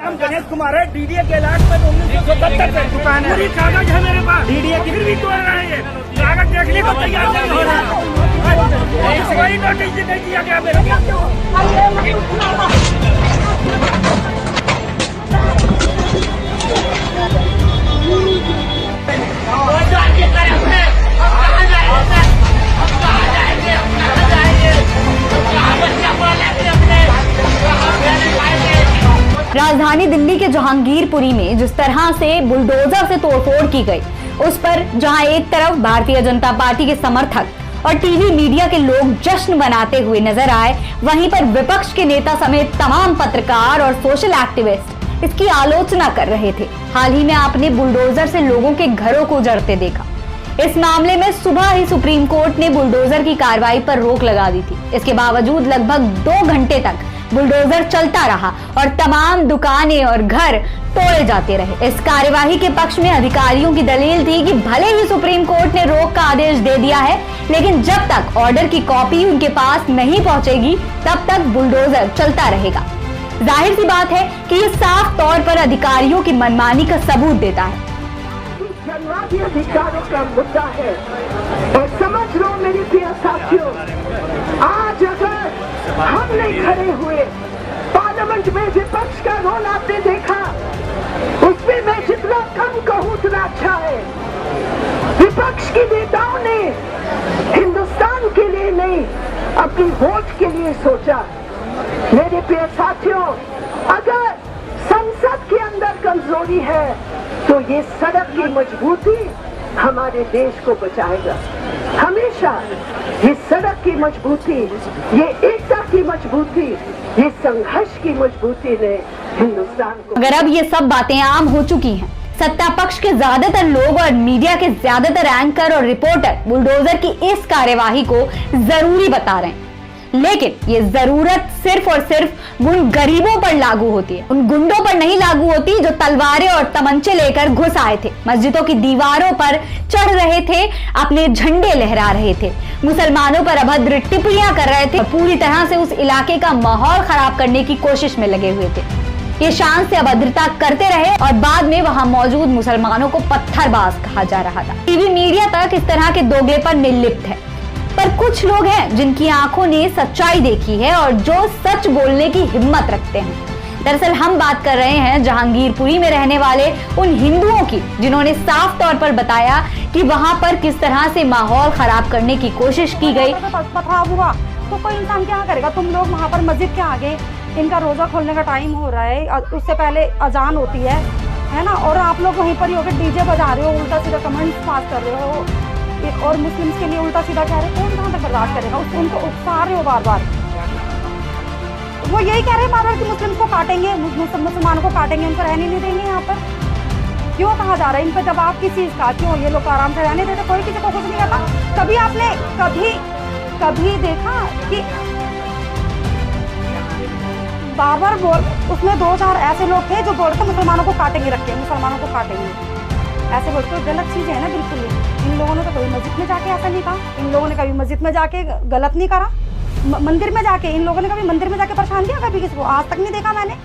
नाम गणेश कुमार है, डीडीए के इलाज में 1970 से दुकान है, पूरी कागज है मेरे पास डीडीए की, फिर भी तोड़ रहे हैं। कागज देखने को तैयार नहीं हो रहा, कोई नोटिस नहीं दिया गया मेरे को। राजधानी दिल्ली के जहांगीरपुरी में जिस तरह से बुलडोजर से तोड़फोड़ की गई, उस पर जहां एक तरफ भारतीय जनता पार्टी के समर्थक और टीवी मीडिया के लोग जश्न मनाते हुए नजर आए, वहीं पर विपक्ष के नेता समेत तमाम पत्रकार और सोशल एक्टिविस्ट इसकी आलोचना कर रहे थे। हाल ही में आपने बुलडोजर से लोगों के घरों को उजड़ते देखा। इस मामले में सुबह ही सुप्रीम कोर्ट ने बुलडोजर की कार्रवाई पर रोक लगा दी थी। इसके बावजूद लगभग 2 घंटे तक बुलडोजर चलता रहा और तमाम दुकानें और घर तोड़े जाते रहे। इस कार्यवाही के पक्ष में अधिकारियों की दलील थी कि भले ही सुप्रीम कोर्ट ने रोक का आदेश दे दिया है, लेकिन जब तक ऑर्डर की कॉपी उनके पास नहीं पहुंचेगी तब तक बुलडोजर चलता रहेगा। जाहिर सी बात है कि ये साफ तौर पर अधिकारियों की मनमानी का सबूत देता है। जनवादी अधिकारों का मुद्दा है और समझ लो मेरे प्रिय साथियों, आज अगर हम नहीं खड़े हुए, पार्लियामेंट में विपक्ष का रोल आपने देखा, उसमें मैं जितना कम कहूँ उतना अच्छा है। विपक्ष के नेताओं ने हिंदुस्तान के लिए नहीं, अपनी वोट के लिए सोचा। मेरे प्रिय साथियों, अगर संसद के अंदर कमजोरी है तो ये सड़क की मजबूती हमारे देश को बचाएगा। हमेशा ये सड़क की मजबूती, ये एकता की मजबूती, ये संघर्ष की मजबूती ने हिंदुस्तान को। अगर अब ये सब बातें आम हो चुकी हैं, सत्ता पक्ष के ज्यादातर लोग और मीडिया के ज्यादातर एंकर और रिपोर्टर बुलडोजर की इस कार्यवाही को जरूरी बता रहे हैं, लेकिन ये जरूरत सिर्फ और सिर्फ उन गरीबों पर लागू होती है, उन गुंडों पर नहीं लागू होती जो तलवारें और तमंचे लेकर घुस आए थे, मस्जिदों की दीवारों पर चढ़ रहे थे, अपने झंडे लहरा रहे थे, मुसलमानों पर अभद्र टिप्पणियां कर रहे थे, पूरी तरह से उस इलाके का माहौल खराब करने की कोशिश में लगे हुए थे। ये शान से अभद्रता करते रहे और बाद में वहां मौजूद मुसलमानों को पत्थरबाज कहा जा रहा था। टीवी मीडिया तक इस तरह के दोगलेपन निर्लिप्त है, पर कुछ लोग हैं जिनकी आंखों ने सच्चाई देखी है और जो सच बोलने की हिम्मत रखते हैं। दरअसल हम बात कर रहे हैं जहांगीरपुरी में रहने वाले उन हिंदुओं की, जिन्होंने साफ तौर पर बताया कि वहां पर किस तरह से माहौल खराब करने की कोशिश की गई। पथराव हुआ तो कोई इंसान क्या करेगा? तुम लोग वहाँ पर मस्जिद के आगे, इनका रोजा खोलने का टाइम हो रहा है, उससे पहले अजान होती है ना, और आप लोग वहीं पर ही होकर डीजे बजा रहे हो, उल्टा सीधा कमेंट्स पास कर रहे हो और मुस्लिम्स के लिए उल्टा सीधा कह रहे हो। कौन कहाँ तक बर्दाश्त करेगा? उनको उकसा रहे हो बार बार। वो यही कह रहे हैं बार बार कि मुस्लिम्स को काटेंगे, मुसलमानों को काटेंगे, उनको रहने नहीं देंगे यहाँ पर। क्यों कहा जा रहा है इन पर दबाव किस चीज़ का? क्यों ये लोग आराम से रहने देते? कोई किसी को कुछ नहीं कहता। कभी आपने कभी देखा कि बार बार उसमें 2-4 ऐसे लोग थे जो बोलते मुसलमानों को काटेंगे, रखे मुसलमानों को काटेंगे, ऐसे बोलते? तो गलत चीज़ है ना बिल्कुल। इन लोगों ने तो कभी मस्जिद में जाके ऐसा नहीं कहा, इन लोगों ने कभी मस्जिद में जाके गलत नहीं करा, मंदिर में जाके इन लोगों ने कभी मंदिर में जाके परेशान किया कभी किसी को? आज तक नहीं देखा मैंने।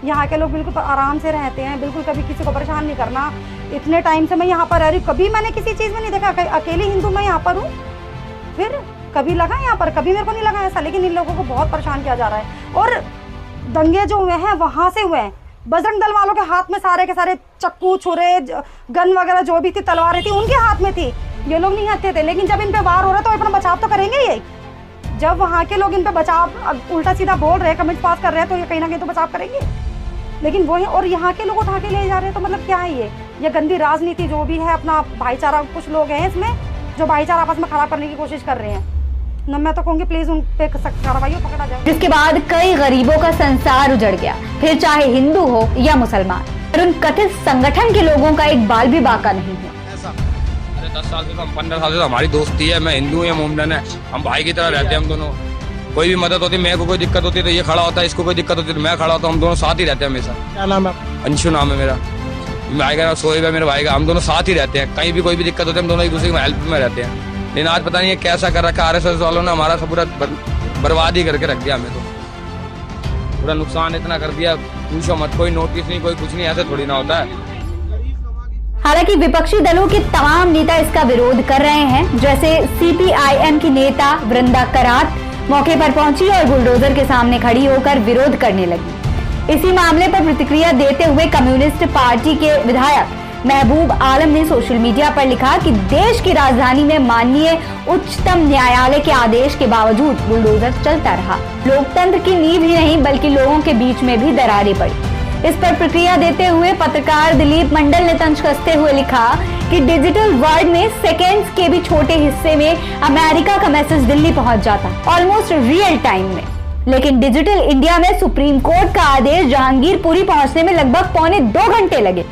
यहाँ के लोग बिल्कुल आराम से रहते हैं, बिल्कुल कभी किसी को परेशान नहीं करना। इतने टाइम से मैं यहाँ पर रह रही, कभी मैंने किसी चीज़ में नहीं देखा। अकेली हिंदू मैं यहाँ पर हूँ, फिर कभी लगा यहाँ पर, कभी मेरे को नहीं लगा ऐसा। लेकिन इन लोगों को बहुत परेशान किया जा रहा है। और दंगे जो हुए हैं वहाँ से हुए हैं, बजरंग दल वालों के हाथ में सारे के सारे चक्कू, छुरे, गन वगैरह जो भी थी, तलवारें थी, उनके हाथ में थी। ये लोग नहीं हत्ते थे। लेकिन जब इन पे वार हो रहा है तो अपना बचाव तो करेंगे ये। जब वहाँ के लोग इन पे बचाव उल्टा सीधा बोल रहे हैं, कमेंट पास कर रहे हैं, तो ये कहीं ना कहीं तो बचाव करेंगे। लेकिन वो है, और यहाँ के लोग उठा के ले जा रहे हैं, तो मतलब क्या है ये गंदी राजनीति जो भी है, अपना भाईचारा, कुछ लोग हैं इसमें जो भाईचारा आपस में खराब करने की कोशिश कर रहे हैं। न मैं तो कहूँगी प्लीज उन पे कार्रवाई पकड़ा जाए। जिसके बाद कई गरीबों का संसार उजड़ गया, फिर चाहे हिंदू हो या मुसलमान। और उन कथित संगठन के लोगों का एक बाल भी बाका नहीं है। अरे 10 साल से तो हम 15 साल से तो हमारी दोस्ती है। मैं हिंदू या मोमडन है, हम भाई की तरह रहते हैं हम दोनों। कोई भी मदद होती, मेरे को कोई दिक्कत होती है तो ये खड़ा होता है, इसको कोई दिक्कत होती है तो मैं खड़ा होता हूँ। हम दोनों साथ ही रहते हैं हमेशा। क्या नाम है? अंशु नाम है मेरा। भाई का सोएब है मेरे भाई का। हम दोनों साथ ही रहते हैं, कहीं भी कोई भी दिक्कत होती है हम दोनों एक दूसरे की हेल्प में रहते हैं। लेकिन आज पता नहीं है कैसा कर रखा है आरएसएस वालों ने, हमारा सब पूरा बर्बाद ही करके रख दिया हमें। तो पूरा नुकसान इतना कर दिया, पूछो मत। कोई नोटिस नहीं, कोई कुछ नहीं, ऐसे थोड़ी ना होता है। हालांकि विपक्षी दलों के तमाम नेता इसका विरोध कर रहे हैं। जैसे CPIM की नेता वृंदा करात मौके पर पहुंची और बुलडोजर के सामने खड़ी होकर विरोध करने लगी। इसी मामले पर प्रतिक्रिया देते हुए कम्युनिस्ट पार्टी के विधायक महबूब आलम ने सोशल मीडिया पर लिखा कि देश की राजधानी में माननीय उच्चतम न्यायालय के आदेश के बावजूद बुलडोजर चलता रहा। लोकतंत्र की नींव ही नहीं बल्कि लोगों के बीच में भी दरारें पड़ी। इस पर प्रतिक्रिया देते हुए पत्रकार दिलीप मंडल ने तंज कसते हुए लिखा कि डिजिटल वर्ल्ड में सेकेंड्स के भी छोटे हिस्से में अमेरिका का मैसेज दिल्ली पहुंच जाता, ऑलमोस्ट रियल टाइम में। लेकिन डिजिटल इंडिया में सुप्रीम कोर्ट का आदेश जहांगीरपुरी पहुंचने में लगभग 2.25 घंटे लगे।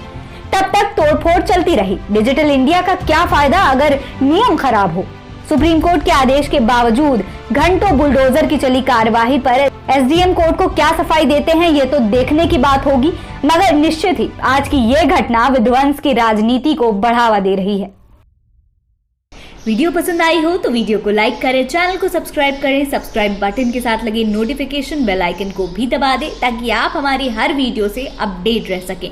तब तक तोड़फोड़ चलती रही। डिजिटल इंडिया का क्या फायदा अगर नियम खराब हो। सुप्रीम कोर्ट के आदेश के बावजूद घंटों बुलडोजर की चली कार्यवाही पर SDM कोर्ट को क्या सफाई देते हैं ये तो देखने की बात होगी, मगर निश्चित ही आज की ये घटना विध्वंस की राजनीति को बढ़ावा दे रही है। वीडियो पसंद आई हो तो वीडियो को लाइक करें, चैनल को सब्सक्राइब करें, सब्सक्राइब बटन के साथ लगे नोटिफिकेशन बेल आइकन को भी दबा दें ताकि आप हमारी हर वीडियो से अपडेट रह सकें।